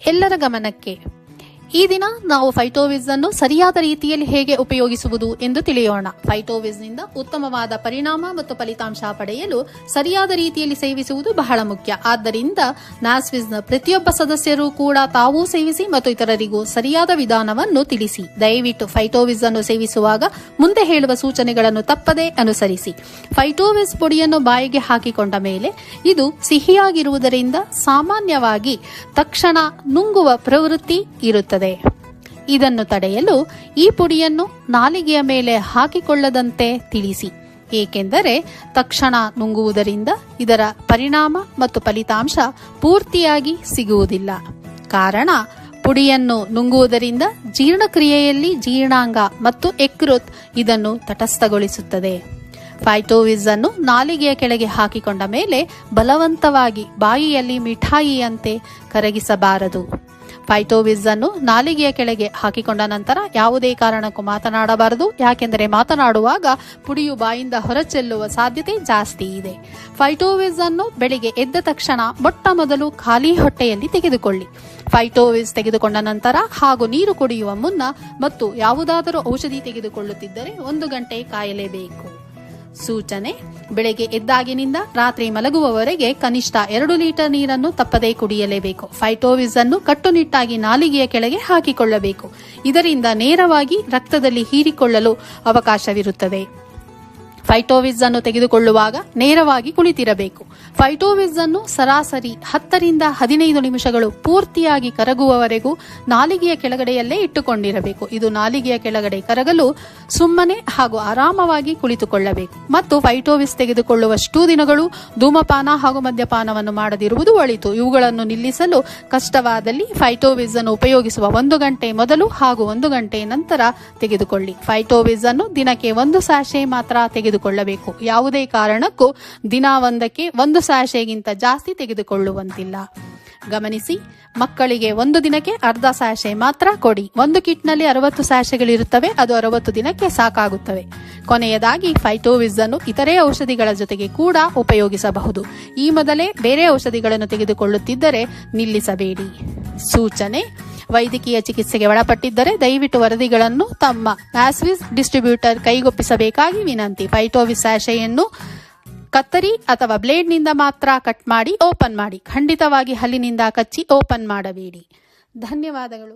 ಎಲ್ಲರ ಗಮನಕ್ಕೆ. ಈ ದಿನ ನಾವು ಫೈಟೋವಿಸ್ ಅನ್ನು ಸರಿಯಾದ ರೀತಿಯಲ್ಲಿ ಹೇಗೆ ಉಪಯೋಗಿಸುವುದು ಎಂದು ತಿಳಿಯೋಣ. ಫೈಟೋವಿಸ್ ನಿಂದ ಉತ್ತಮವಾದ ಪರಿಣಾಮ ಮತ್ತು ಫಲಿತಾಂಶ ಪಡೆಯಲು ಸರಿಯಾದ ರೀತಿಯಲ್ಲಿ ಸೇವಿಸುವುದು ಬಹಳ ಮುಖ್ಯ. ಆದ್ದರಿಂದ ನ್ಯಾಸ್ವಿಸ್ ನ ಪ್ರತಿಯೊಬ್ಬ ಸದಸ್ಯರು ಕೂಡ ತಾವೂ ಸೇವಿಸಿ ಮತ್ತು ಇತರರಿಗೂ ಸರಿಯಾದ ವಿಧಾನವನ್ನು ತಿಳಿಸಿ. ದಯವಿಟ್ಟು ಫೈಟೋವಿಸ್ ಅನ್ನು ಸೇವಿಸುವಾಗ ಮುಂದೆ ಹೇಳುವ ಸೂಚನೆಗಳನ್ನು ತಪ್ಪದೇ ಅನುಸರಿಸಿ. ಫೈಟೋವಿಸ್ ಪುಡಿಯನ್ನು ಬಾಯಿಗೆ ಹಾಕಿಕೊಂಡ ಮೇಲೆ ಇದು ಸಿಹಿಯಾಗಿರುವುದರಿಂದ ಸಾಮಾನ್ಯವಾಗಿ ತಕ್ಷಣ ನುಂಗುವ ಪ್ರವೃತ್ತಿ ಇರುತ್ತದೆ. ಇದನ್ನು ತಡೆಯಲು ಈ ಪುಡಿಯನ್ನು ನಾಲಿಗೆಯ ಮೇಲೆ ಹಾಕಿಕೊಳ್ಳದಂತೆ ತಿಳಿಸಿ, ಏಕೆಂದರೆ ತಕ್ಷಣ ನುಂಗುವುದರಿಂದ ಇದರ ಪರಿಣಾಮ ಮತ್ತು ಫಲಿತಾಂಶ ಪೂರ್ತಿಯಾಗಿ ಸಿಗುವುದಿಲ್ಲ. ಕಾರಣ ಪುಡಿಯನ್ನು ನುಂಗುವುದರಿಂದ ಜೀರ್ಣಕ್ರಿಯೆಯಲ್ಲಿ ಜೀರ್ಣಾಂಗ ಮತ್ತು ಯಕೃತ್ ಇದನ್ನು ತಟಸ್ಥಗೊಳಿಸುತ್ತದೆ. ಫೈಟೋವಿಸ್ ಅನ್ನು ನಾಲಿಗೆಯ ಕೆಳಗೆ ಹಾಕಿಕೊಂಡ ಮೇಲೆ ಬಲವಂತವಾಗಿ ಬಾಯಿಯಲ್ಲಿ ಮಿಠಾಯಿಯಂತೆ ಕರಗಿಸಬಾರದು. ಫೈಟೋವಿಸ್ ಅನ್ನು ನಾಲಿಗೆಯ ಕೆಳಗೆ ಹಾಕಿಕೊಂಡ ನಂತರ ಯಾವುದೇ ಕಾರಣಕ್ಕೂ ಮಾತನಾಡಬಾರದು, ಯಾಕೆಂದರೆ ಮಾತನಾಡುವಾಗ ಪುಡಿಯು ಬಾಯಿಂದ ಹೊರಚೆಲ್ಲುವ ಸಾಧ್ಯತೆ ಜಾಸ್ತಿ ಇದೆ. ಫೈಟೋವಿಸ್ ಅನ್ನು ಬೆಳಿಗ್ಗೆ ಎದ್ದ ತಕ್ಷಣ ಮೊಟ್ಟ ಮೊದಲು ಖಾಲಿ ಹೊಟ್ಟೆಯಲ್ಲಿ ತೆಗೆದುಕೊಳ್ಳಿ. ಫೈಟೋವಿಸ್ ತೆಗೆದುಕೊಂಡ ನಂತರ ಹಾಗೂ ನೀರು ಕುಡಿಯುವ ಮುನ್ನ ಮತ್ತು ಯಾವುದಾದರೂ ಔಷಧಿ ತೆಗೆದುಕೊಳ್ಳುತ್ತಿದ್ದರೆ 1 ಗಂಟೆ ಕಾಯಲೇಬೇಕು. ಸೂಚನೆ: ಬೆಳಗ್ಗೆ ಎದ್ದಾಗಿನಿಂದ ರಾತ್ರಿ ಮಲಗುವವರೆಗೆ ಕನಿಷ್ಠ 2 ಲೀಟರ್ ನೀರನ್ನು ತಪ್ಪದೇ ಕುಡಿಯಲೇಬೇಕು. ಫೈಟೋವಿಸ್ ಅನ್ನು ಕಟ್ಟುನಿಟ್ಟಾಗಿ ನಾಲಿಗೆಯ ಕೆಳಗೆ ಹಾಕಿಕೊಳ್ಳಬೇಕು. ಇದರಿಂದ ನೇರವಾಗಿ ರಕ್ತದಲ್ಲಿ ಹೀರಿಕೊಳ್ಳಲು ಅವಕಾಶವಿರುತ್ತದೆ. ಫೈಟೋವಿಸ್ ಅನ್ನು ತೆಗೆದುಕೊಳ್ಳುವಾಗ ನೇರವಾಗಿ ಕುಳಿತಿರಬೇಕು. ಫೈಟೋವಿಸ್ ಅನ್ನು ಸರಾಸರಿ 10 ರಿಂದ 15 ನಿಮಿಷಗಳು ಪೂರ್ತಿಯಾಗಿ ಕರಗುವವರೆಗೂ ನಾಲಿಗೆಯ ಕೆಳಗಡೆಯಲ್ಲೇ ಇಟ್ಟುಕೊಂಡಿರಬೇಕು. ಇದು ನಾಲಿಗೆಯ ಕೆಳಗಡೆ ಕರಗಲು ಸುಮ್ಮನೆ ಹಾಗೂ ಆರಾಮವಾಗಿ ಕುಳಿತುಕೊಳ್ಳಬೇಕು. ಮತ್ತು ಫೈಟೋವಿಸ್ ತೆಗೆದುಕೊಳ್ಳುವಷ್ಟು ದಿನಗಳು ಧೂಮಪಾನ ಹಾಗೂ ಮದ್ಯಪಾನವನ್ನು ಮಾಡದಿರುವುದು ಒಳಿತು. ಇವುಗಳನ್ನು ನಿಲ್ಲಿಸಲು ಕಷ್ಟವಾದಲ್ಲಿ ಫೈಟೋವಿಸ್ ಅನ್ನು ಉಪಯೋಗಿಸುವ 1 ಗಂಟೆ ಮೊದಲು ಹಾಗೂ 1 ಗಂಟೆ ನಂತರ ತೆಗೆದುಕೊಳ್ಳಿ. ಫೈಟೋವಿಸ್ ಅನ್ನು ದಿನಕ್ಕೆ 1 ಸ್ಯಾಶೆ ಮಾತ್ರ ತೆಗೆದುಕೊಳ್ಳಬೇಕು. ಯಾವುದೇ ಕಾರಣಕ್ಕೂ ದಿನ 1ಕ್ಕೆ 1 ಸ್ಯಾಶೆಗಿಂತ ಜಾಸ್ತಿ ತೆಗೆದುಕೊಳ್ಳುವಂತಿಲ್ಲ. ಗಮನಿಸಿ, ಮಕ್ಕಳಿಗೆ 1 ದಿನಕ್ಕೆ ಅರ್ಧ ಸ್ಯಾಶೆ ಮಾತ್ರ ಕೊಡಿ. 1 ಕಿಟ್ನಲ್ಲಿ 60 ಸ್ಯಾಶೆಗಳಿರುತ್ತವೆ. ಅದು 60 ದಿನಕ್ಕೆ ಸಾಕಾಗುತ್ತವೆ. ಕೊನೆಯದಾಗಿ ಫೈಟೋವಿಸ್ ಅನ್ನು ಇತರೆ ಔಷಧಿಗಳ ಜೊತೆಗೆ ಕೂಡ ಉಪಯೋಗಿಸಬಹುದು. ಈ ಮೊದಲೇ ಬೇರೆ ಔಷಧಿಗಳನ್ನು ತೆಗೆದುಕೊಳ್ಳುತ್ತಿದ್ದರೆ ನಿಲ್ಲಿಸಬೇಡಿ. ಸೂಚನೆ: ವೈದ್ಯಕೀಯ ಚಿಕಿತ್ಸೆಗೆ ಒಳಪಟ್ಟಿದ್ದರೆ ದಯವಿಟ್ಟು ವರದಿಗಳನ್ನು ತಮ್ಮ ನ್ಯಾಸ್ವಿಸ್ ಡಿಸ್ಟ್ರಿಬ್ಯೂಟರ್ ಕೈಗೊಪ್ಪಿಸಬೇಕಾಗಿ ವಿನಂತಿ. ಫೈಟೋವಿಸ್ ಸ್ಯಾಶೆಯನ್ನು ಕತ್ತರಿ ಅಥವಾ ಬ್ಲೇಡ್ನಿಂದ ಮಾತ್ರ ಕಟ್ ಮಾಡಿ ಓಪನ್ ಮಾಡಿ. ಖಂಡಿತವಾಗಿ ಹಲ್ಲಿನಿಂದ ಕಚ್ಚಿ ಓಪನ್ ಮಾಡಬೇಡಿ. ಧನ್ಯವಾದಗಳು.